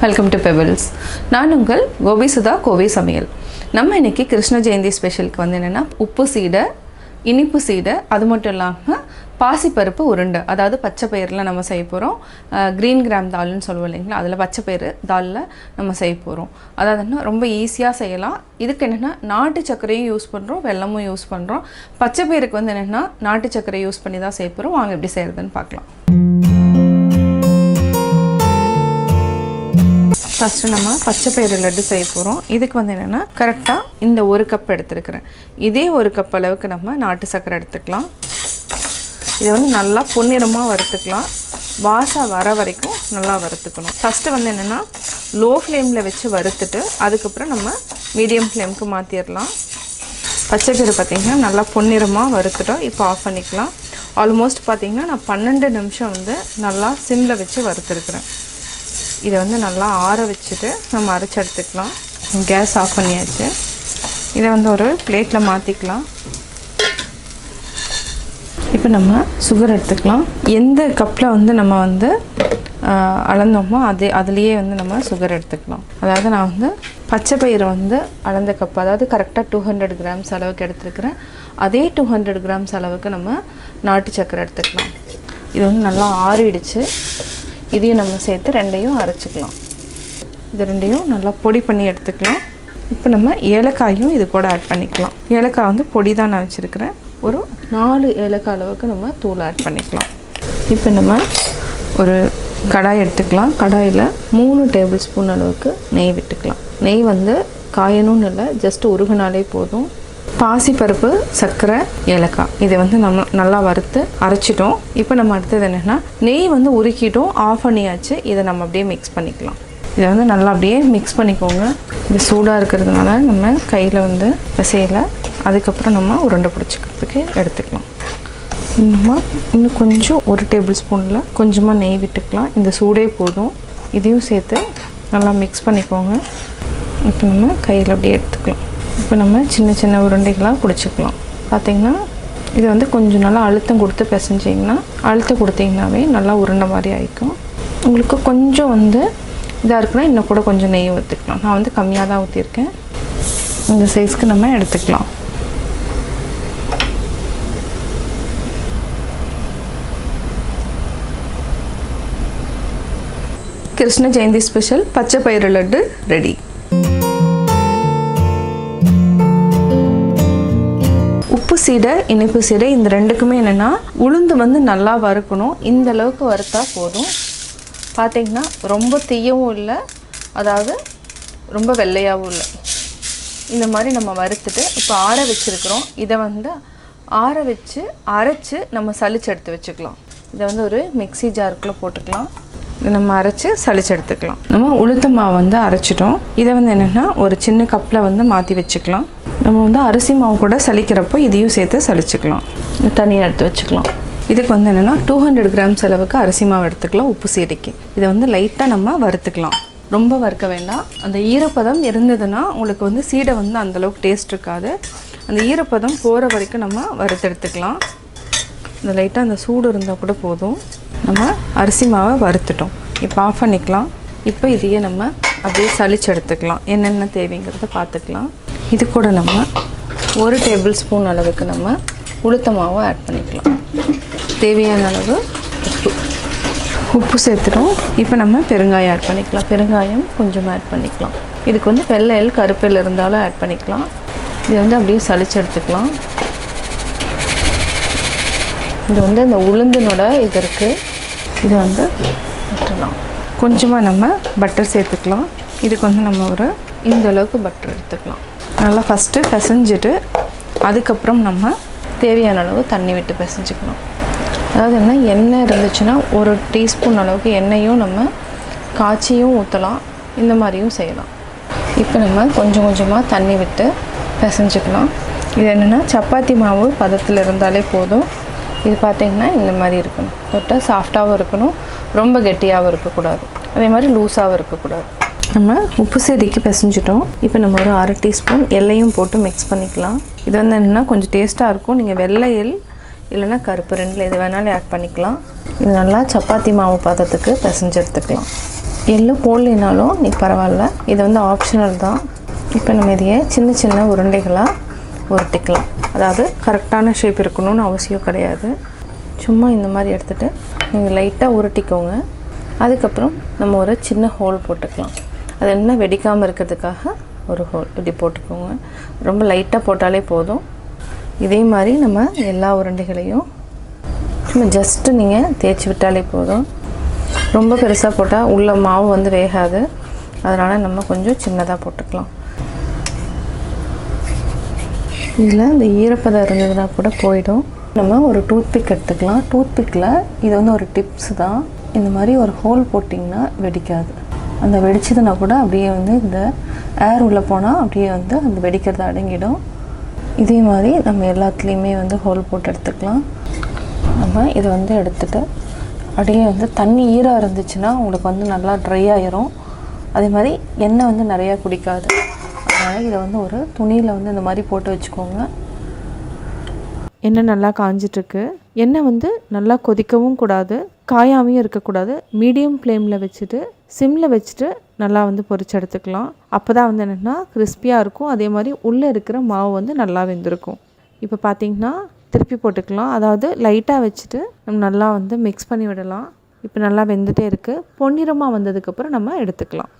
Welcome to Pebbles. நான் உங்கள் Gobi Sudha Kovai Samayal. நம்ம இன்னைக்கு கிருஷ்ண ஜெயந்தி ஸ்பெஷலுக்கு வந்து என்னன்னா உப்பு சீடை, இனிப்பு சீடை, அது மட்டும் இல்லாமல் பாசிப்பருப்பு உருண்டை, அதாவது பச்சை பயிரில் நம்ம செய்ய போகிறோம். க்ரீன் கிராம் தால்னு சொல்லுவோம் இல்லைங்களா, அதில் பச்சை பயிறு தாலில் நம்ம செய்ய போகிறோம். அதாவது ரொம்ப ஈஸியாக செய்யலாம். இதுக்கு என்னென்னா நாட்டு சர்க்கரையும் யூஸ் பண்ணுறோம், வெல்லமும் யூஸ் பண்ணுறோம். பச்சை பயிருக்கு வந்து என்னென்னா நாட்டு சர்க்கரை யூஸ் பண்ணி தான் செய்ய போகிறோம். வாங்க எப்படி செய்கிறதுன்னு பார்க்கலாம். ஃபஸ்ட்டு நம்ம பச்சை பயிறு லட்டு செய்ய போகிறோம். இதுக்கு வந்து என்னென்னா கரெக்டாக இந்த ஒரு கப் எடுத்துருக்கிறேன். இதே ஒரு கப் அளவுக்கு நம்ம நாட்டு சர்க்கரை எடுத்துக்கலாம். இதை வந்து நல்லா பொன்னிறமாக வறுத்துக்கலாம். வாசம் வர வரைக்கும் நல்லா வறுத்துக்கணும். ஃபஸ்ட்டு வந்து என்னென்னா லோ ஃப்ளேமில் வச்சு வறுத்துட்டு அதுக்கப்புறம் நம்ம மீடியம் ஃப்ளேமுக்கு மாற்றிடலாம். பச்சை பயிறு பார்த்திங்கன்னா நல்லா பொன்னிறமாக வறுத்துட்டோம். இப்போ ஆஃப் பண்ணிக்கலாம். ஆல்மோஸ்ட் பார்த்திங்கன்னா நான் 12 நிமிஷம் வந்து நல்லா சிம்மில் வச்சு வறுத்துருக்குறேன். இதை வந்து நல்லா ஆற வச்சுட்டு நம்ம அரைச்சி எடுத்துக்கலாம். கேஸ் ஆஃப் பண்ணியாச்சு. இதை வந்து ஒரு பிளேட்டில் மாற்றிக்கலாம். இப்போ நம்ம சுகர் எடுத்துக்கலாம். எந்த கப்பில் வந்து நம்ம வந்து அளந்தோமோ அதுலேயே வந்து நம்ம சுகர் எடுத்துக்கலாம். அதாவது நான் வந்து பச்சை பயிறு வந்து அளந்த கப், அதாவது கரெக்டாக 200 கிராம்ஸ் அளவுக்கு எடுத்துருக்கிறேன். அதே 200 கிராம்ஸ் அளவுக்கு நம்ம நாட்டு சர்க்கரை எடுத்துக்கலாம். இது வந்து நல்லா ஆறிடுச்சு. இதையும் நம்ம சேர்த்து ரெண்டையும் அரைச்சிக்கலாம். இது ரெண்டையும் நல்லா பொடி பண்ணி எடுத்துக்கலாம். இப்போ நம்ம ஏலக்காயும் இது கூட ஆட் பண்ணிக்கலாம். ஏலக்காய் வந்து பொடி தான் நான் வச்சுருக்கிறேன். ஒரு 4 ஏலக்காய் அளவுக்கு நம்ம தூள் ஆட் பண்ணிக்கலாம். இப்போ நம்ம ஒரு கடாய் எடுத்துக்கலாம். கடாயில் 3 டேபிள் ஸ்பூன் அளவுக்கு நெய் விட்டுக்கலாம். நெய் வந்து காயணும்னு இல்லை, ஜஸ்ட் உருகுனாலே போதும். பாசிப்பருப்பு, சர்க்கரை, ஏலக்காய் இதை வந்து நம்ம நல்லா வறுத்து அரைச்சிட்டோம். இப்போ நம்ம அடுத்தது என்னென்னா நெய் வந்து உருக்கிட்டோம், ஆஃப் பண்ணியாச்சு. இதை நம்ம அப்படியே மிக்ஸ் பண்ணிக்கலாம். இதை வந்து நல்லா அப்படியே மிக்ஸ் பண்ணிக்கோங்க. இது சூடாக இருக்கிறதுனால நம்ம கையில் வந்து பிசையலை. அதுக்கப்புறம் நம்ம உருண்டை பிடிச்சிக்கிறதுக்கு எடுத்துக்கலாம். இன்னும் கொஞ்சம் ஒரு டேபிள் ஸ்பூனில் கொஞ்சமாக நெய் விட்டுக்கலாம். இந்த சூடே போதும். இதையும் சேர்த்து நல்லா மிக்ஸ் பண்ணிக்கோங்க. இப்போ நம்ம கையில் அப்படியே எடுத்துக்கலாம். இப்போ நம்ம சின்ன சின்ன உருண்டைகளாக பிடிச்சிக்கலாம். பார்த்திங்கன்னா இது வந்து கொஞ்சம் நல்லா அழுத்தம் கொடுத்து பிசைஞ்சிங்கன்னா, அழுத்தம் கொடுத்தீங்கன்னாவே நல்லா உருண்டை மாதிரி ஆகிக்கும். உங்களுக்கு கொஞ்சம் வந்து இதாக இருக்குன்னா இன்னும் கூட கொஞ்சம் நெய் ஊற்றிக்கலாம். நான் வந்து கம்மியாக தான் ஊற்றிருக்கேன். இந்த சைஸ்க்கு நம்ம எடுத்துக்கலாம். கிருஷ்ண ஜெயந்தி ஸ்பெஷல் பச்சை பயிறு லட்டு ரெடி. உப்பு சீடை, இனிப்பு சீடை, இந்த ரெண்டுக்குமே என்னென்னா உளுந்து வந்து நல்லா வறுக்கணும். இந்த அளவுக்கு வறுத்தா போதும். பார்த்திங்கன்னா ரொம்ப தீயவும் இல்லை, அதாவது ரொம்ப வெள்ளையாகவும் இல்லை. இந்த மாதிரி நம்ம வறுத்துட்டு இப்போ ஆற வச்சுருக்கிறோம். இதை வந்து ஆற வச்சு அரைச்சி நம்ம சளிச்சு எடுத்து வச்சுக்கலாம். இதை வந்து ஒரு மிக்ஸி ஜாருக்குள்ளே போட்டுக்கலாம். இதை நம்ம அரைச்சி சளிச்சு எடுத்துக்கலாம். நம்ம உளுத்த மாவு வந்து அரைச்சிட்டோம். இதை வந்து என்னென்னா ஒரு சின்ன கப்பில் வந்து மாற்றி வச்சுக்கலாம். நம்ம வந்து அரிசி மாவு கூட சலிக்கிறப்போ இதையும் சேர்த்து சலிச்சுக்கலாம். தனியாக எடுத்து வச்சுக்கலாம். இதுக்கு வந்து என்னென்னா 200 கிராம்ஸ் அளவுக்கு அரிசி மாவு எடுத்துக்கலாம் உப்பு சீடைக்கு. இதை வந்து லைட்டாக நம்ம வறுத்துக்கலாம். ரொம்ப வறுக்க வேண்டாம். அந்த ஈரப்பதம் இருந்ததுன்னா உங்களுக்கு வந்து சீடை வந்து அந்தளவுக்கு டேஸ்ட் இருக்காது. அந்த ஈரப்பதம் போகிற வரைக்கும் நம்ம வறுத்தெடுத்துக்கலாம். இந்த லைட்டாக அந்த சூடு இருந்தால் கூட போதும். நம்ம அரிசி மாவை வறுத்துட்டோம். இப்போ ஆஃப் பண்ணிக்கலாம். இப்போ இதையே நம்ம அப்படியே சளிச்சு எடுத்துக்கலாம். என்னென்ன தேவைங்கிறத பார்த்துக்கலாம். இது கூட நம்ம 1 டேபிள் ஸ்பூன் அளவுக்கு நம்ம உளுத்த மாவை ஆட் பண்ணிக்கலாம். தேவையான அளவு உப்பு சேர்த்துட்டோம். இப்போ நம்ம பெருங்காயம் ஆட் பண்ணிக்கலாம். பெருங்காயம் கொஞ்சம் ஆட் பண்ணிக்கலாம். இதுக்கு வந்து வெள்ளை எள், கருப்பெல் இருந்தாலும் ஆட் பண்ணிக்கலாம். இது வந்து அப்படியே சளிச்சு எடுத்துக்கலாம். இது வந்து இந்த உளுந்தினோட இது இருக்குது. இது வந்து விட்டுலாம். கொஞ்சமாக நம்ம பட்டர் சேர்த்துக்கலாம். இதுக்கு வந்து நம்ம ஒரு இந்த அளவுக்கு பட்டர் எடுத்துக்கலாம். நல்லா ஃபஸ்ட்டு பிசைஞ்சிட்டு அதுக்கப்புறம் நம்ம தேவையான அளவு தண்ணி விட்டு பிசைஞ்சிக்கணும். அதாவது என்ன, எண்ணெய் இருந்துச்சுன்னா 1 டீஸ்பூன் அளவுக்கு எண்ணெயும் நம்ம காய்ச்சியும் ஊற்றலாம். இந்த மாதிரியும் செய்யலாம். இப்போ நம்ம கொஞ்சம் கொஞ்சமாக தண்ணி விட்டு பிசைஞ்சிக்கலாம். இது என்னென்னா சப்பாத்தி மாவு பதத்தில் இருந்தாலே போதும். இது பார்த்திங்கன்னா இந்த மாதிரி இருக்கணும். தொட்டால் சாஃப்டாகவும் இருக்கணும், ரொம்ப கெட்டியாகவும் இருக்கக்கூடாது, அதே மாதிரி லூஸாகவும் இருக்கக்கூடாது. நம்ம உப்பு சீடைக்கு பிசைஞ்சிட்டோம். இப்போ நம்ம ஒரு 1/2 டீஸ்பூன் எல்லையும் போட்டு மிக்ஸ் பண்ணிக்கலாம். இது வந்து என்னென்னா கொஞ்சம் டேஸ்ட்டாக இருக்கும். நீங்கள் வெள்ளை எள் இல்லைன்னா கருப்பு ரெண்டில் எது வேணாலும் ஆட் பண்ணிக்கலாம். இது நல்லா சப்பாத்தி மாவு பதத்துக்கு பிசைஞ்சு எடுத்துக்கலாம். எள்ளு போடலினாலும் நீ பரவாயில்ல, இது வந்து ஆப்ஷனல் தான். இப்போ நம்ம இதையே சின்ன சின்ன உருண்டைகளாக உருட்டிக்கலாம். அதாவது கரெக்டான ஷேப் இருக்கணும்னு அவசியம் கிடையாது. சும்மா இந்த மாதிரி எடுத்துகிட்டு நீங்கள் லைட்டாக உருட்டிக்கோங்க. அதுக்கப்புறம் நம்ம ஒரு சின்ன ஹோல் போட்டுக்கலாம். அது என்ன வெடிக்காமல் இருக்கிறதுக்காக ஒரு ஹோல் இப்படி போட்டுக்கோங்க. ரொம்ப லைட்டாக போட்டாலே போதும். இதே மாதிரி நம்ம எல்லா உருண்டைகளையும் சும்மா ஜஸ்ட்டு நீங்கள் தேய்ச்சி விட்டாலே போதும். ரொம்ப பெருசாக போட்டால் உள்ள மாவு வந்து வேகாது. அதனால் நம்ம கொஞ்சம் சின்னதாக போட்டுக்கலாம். இதில் இந்த ஈரப்பதம் இருந்ததுன்னா கூட போயிடும். நம்ம ஒரு டூத்பிக் எடுத்துக்கலாம். டூத்பிக்கில் இது வந்து ஒரு டிப்ஸ் தான். இந்த மாதிரி ஒரு ஹோல் போட்டிங்கன்னா வெடிக்காது. அந்த வெடிச்சதுன்னா கூட அப்படியே வந்து இந்த ஏர் உள்ளே போனால் அப்படியே வந்து அந்த வெடிக்கிறது அடங்கிடும். இதே மாதிரி நம்ம எல்லாத்துலேயுமே வந்து ஹோல் போட்டு எடுத்துக்கலாம். நம்ம இதை வந்து எடுத்துகிட்டு அப்படியே வந்து தண்ணி ஈரம் இருந்துச்சுன்னா உங்களுக்கு வந்து நல்லா ட்ரை ஆகிரும். அதே மாதிரி எண்ணெய் வந்து நிறையா குடிக்காது. அதனால் இதை வந்து ஒரு துணியில் வந்து இந்த மாதிரி போட்டு வச்சுக்கோங்க. எண்ணெய் நல்லா காஞ்சிட்ருக்கு. எண்ணெய் வந்து நல்லா கொதிக்கவும் கூடாது, காயாமையும் இருக்கக்கூடாது. மீடியம் ஃப்ளேமில் வச்சுட்டு சிம்மில் வச்சுட்டு நல்லா வந்து பொரிச்சு எடுத்துக்கலாம். அப்போ தான் வந்து என்னென்னா கிறிஸ்பியாக இருக்கும். அதே மாதிரி உள்ளே இருக்கிற மாவு வந்து நல்லா வெந்திருக்கும். இப்போ பார்த்திங்கன்னா திருப்பி போட்டுக்கலாம். அதாவது லைட்டாக வச்சுட்டு நம்ம நல்லா வந்து மிக்ஸ் பண்ணி விடலாம். இப்போ நல்லா வெந்துகிட்டே இருக்குது. பொன்னிறமாக வந்ததுக்கப்புறம் நம்ம எடுத்துக்கலாம்.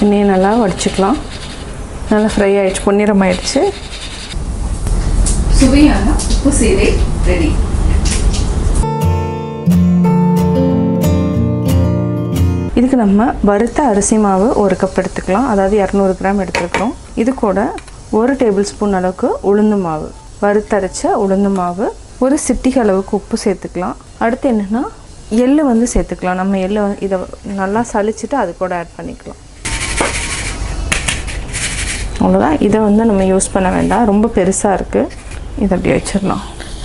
எண்ணெயை நல்லா வடிச்சுக்கலாம். நல்லா ஃப்ரை ஆகிடுச்சு, பொன்னிறம் ஆகிடுச்சு. சுவையான உப்பு சீடை ரெடி. இதுக்கு நம்ம வறுத்த அரிசி மாவு 1 கப் எடுத்துக்கலாம். அதாவது 200 கிராம் எடுத்துருக்குறோம். இது கூட 1 டேபிள் ஸ்பூன் அளவுக்கு உளுந்து மாவு, வறுத்தரைச்ச உளுந்து மாவு, ஒரு சிட்டிகை அளவுக்கு உப்பு சேர்த்துக்கலாம். அடுத்து என்னென்னா எள்ளு வந்து சேர்த்துக்கலாம். நம்ம எள்ளு இதை நல்லா சளிச்சுட்டு அது கூட ஆட் பண்ணிக்கலாம். அவ்வளோதான். இதை வந்து நம்ம யூஸ் பண்ண வேண்டாம், ரொம்ப பெருசாக இருக்குது. இதை அப்படி வச்சிடலாம்.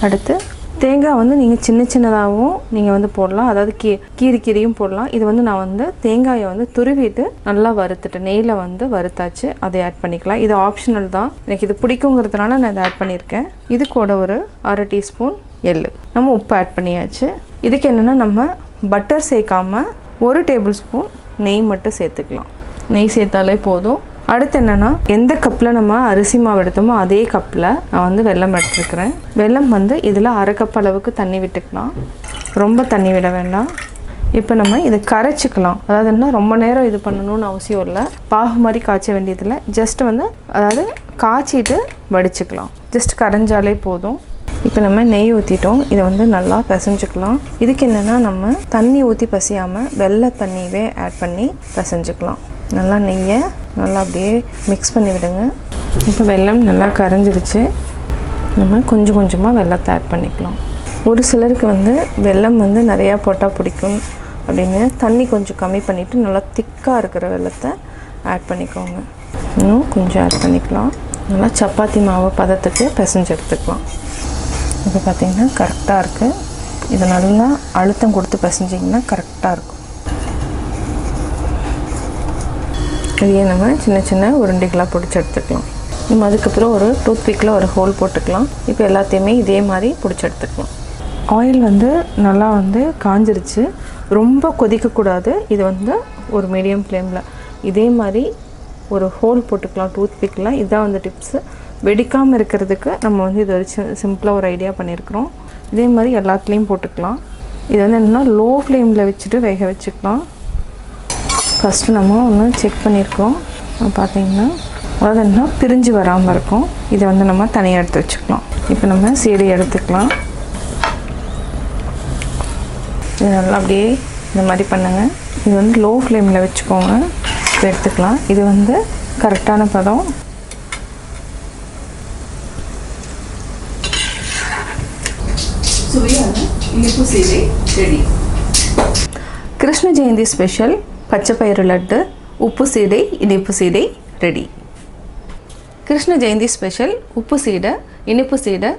அடுத்து தேங்காய் வந்து நீங்கள் சின்ன சின்னதாகவும் நீங்கள் வந்து போடலாம். அதாவது கீரியும் போடலாம். இது வந்து நான் வந்து தேங்காயை வந்து துருவிட்டு நல்லா வறுத்துட்டு நெய்யில் வந்து வறுத்தாச்சு, அதை ஆட் பண்ணிக்கலாம். இது ஆப்ஷனல் தான். எனக்கு இது பிடிக்குங்கிறதுனால நான் இதை ஆட் பண்ணியிருக்கேன். இது கூட ஒரு 1/2 டீஸ்பூன் எள்ளு, நம்ம உப்பு ஆட் பண்ணியாச்சு. இதுக்கு என்னென்னா நம்ம பட்டர் சேர்க்காமல் 1 டேபிள் ஸ்பூன் நெய் மட்டும் சேர்த்துக்கலாம். நெய் சேர்த்தாலே போதும். அடுத்து என்னென்னா எந்த கப்பில் நம்ம அரிசி மாவு எடுத்தோமோ அதே கப்பில் நான் வந்து வெல்லம் எடுத்துருக்கிறேன். வெல்லம் வந்து இதில் 1/2 கப் அளவுக்கு தண்ணி விட்டுக்கலாம். ரொம்ப தண்ணி விட வேண்டாம். இப்போ நம்ம இதை கரைச்சிக்கலாம். அதாவது என்ன ரொம்ப நேரம் இது பண்ணணும்னு அவசியம் இல்லை. பாகு மாதிரி காய்ச்ச வேண்டியதில்லை. ஜஸ்ட் வந்து அதாவது காய்ச்சிட்டு வடிச்சுக்கலாம். ஜஸ்ட் கரைஞ்சாலே போதும். இப்போ நம்ம நெய் ஊற்றிட்டோம். இதை வந்து நல்லா பிசைஞ்சுக்கலாம். இதுக்கு என்னென்னா நம்ம தண்ணி ஊற்றி பசியாமல் வெள்ளை தண்ணியவே ஆட் பண்ணி பிசைஞ்சுக்கலாம். நல்லா நெய்யை நல்லா அப்படியே மிக்ஸ் பண்ணி விடுங்க. இப்போ வெல்லம் நல்லா கரைஞ்சிருச்சு. நம்ம கொஞ்சம் கொஞ்சமாக வெல்லத்தை ஆட் பண்ணிக்கலாம். ஒரு சிலருக்கு வந்து வெல்லம் வந்து நிறையா போட்டால் பிடிக்கும் அப்படின்னு தண்ணி கொஞ்சம் கம்மி பண்ணிவிட்டு நல்லா திக்காக இருக்கிற வெல்லத்தை ஆட் பண்ணிக்கோங்க. இன்னும் கொஞ்சம் ஆட் பண்ணிக்கலாம். நல்லா சப்பாத்தி மாவு பதத்துக்கு பிசைஞ்சு எடுத்துக்கலாம். இப்போ பார்த்திங்கன்னா கரெக்டாக இருக்குது. இதை நல்லா அழுத்தம் கொடுத்து பிசைஞ்சிங்கன்னா கரெக்டாக இருக்கும். இதையே நம்ம சின்ன சின்ன உருண்டைகளாக பிடிச்சி எடுத்துக்கலாம். நம்ம அதுக்கப்புறம் ஒரு டூத்பிக்கில் ஒரு ஹோல் போட்டுக்கலாம். இப்போ எல்லாத்தையுமே இதே மாதிரி பிடிச்சி எடுத்துக்கலாம். ஆயில் வந்து நல்லா வந்து காஞ்சிருச்சு. ரொம்ப கொதிக்கக்கூடாது. இது வந்து ஒரு மீடியம் ஃப்ளேமில் இதே மாதிரி ஒரு ஹோல் போட்டுக்கலாம் டூத்பிக்கில். இதுதான் வந்து டிப்ஸு. வெடிக்காமல் இருக்கிறதுக்கு நம்ம வந்து இது ஒரு சிம்பிளாக ஒரு ஐடியா பண்ணியிருக்கிறோம். இதே மாதிரி எல்லாத்துலேயும் போட்டுக்கலாம். இது வந்து என்னென்னா லோ ஃப்ளேமில் வச்சுட்டு வேக வச்சுக்கலாம். ஃபஸ்ட்டு நம்ம ஒன்று செக் பண்ணியிருக்கோம். பார்த்திங்கன்னா அதாவது என்ன பிரிஞ்சு வராமல் இருக்கும். இதை வந்து நம்ம தனியாக எடுத்து வச்சுக்கலாம். இப்போ நம்ம சீடை எடுத்துக்கலாம். இது நல்லா அப்படியே இந்த மாதிரி பண்ணுங்கள். இது வந்து லோ ஃப்ளேமில் வச்சுக்கோங்க. இப்போ எடுத்துக்கலாம். இது வந்து கரெக்டான பதம். சுவையான இனிப்பு சீடை ரெடி. கிருஷ்ண ஜெயந்தி ஸ்பெஷல் பச்சைப்பயிறு லட்டு, உப்பு சீடை, இனிப்பு சீடை ரெடி. கிருஷ்ண ஜெயந்தி ஸ்பெஷல் உப்பு சீடை, இனிப்பு சீடை,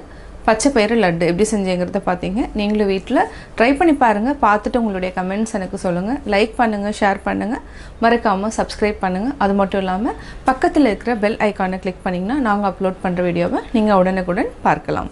பச்சை பயிறு லட்டு எப்படி செஞ்சேங்கிறத பார்த்தீங்க. நீங்களும் வீட்டில் ட்ரை பண்ணி பாருங்கள். பார்த்துட்டு உங்களுடைய கமெண்ட்ஸ் எனக்கு சொல்லுங்கள். லைக் பண்ணுங்கள், ஷேர் பண்ணுங்கள், மறக்காமல் சப்ஸ்கிரைப் பண்ணுங்கள். அது மட்டும் இல்லாமல் பக்கத்தில் இருக்கிற பெல் ஐக்கானை கிளிக் பண்ணிங்கன்னா நாங்கள் அப்லோட் பண்ணுற வீடியோவை நீங்கள் உடனுக்குடன் பார்க்கலாம்.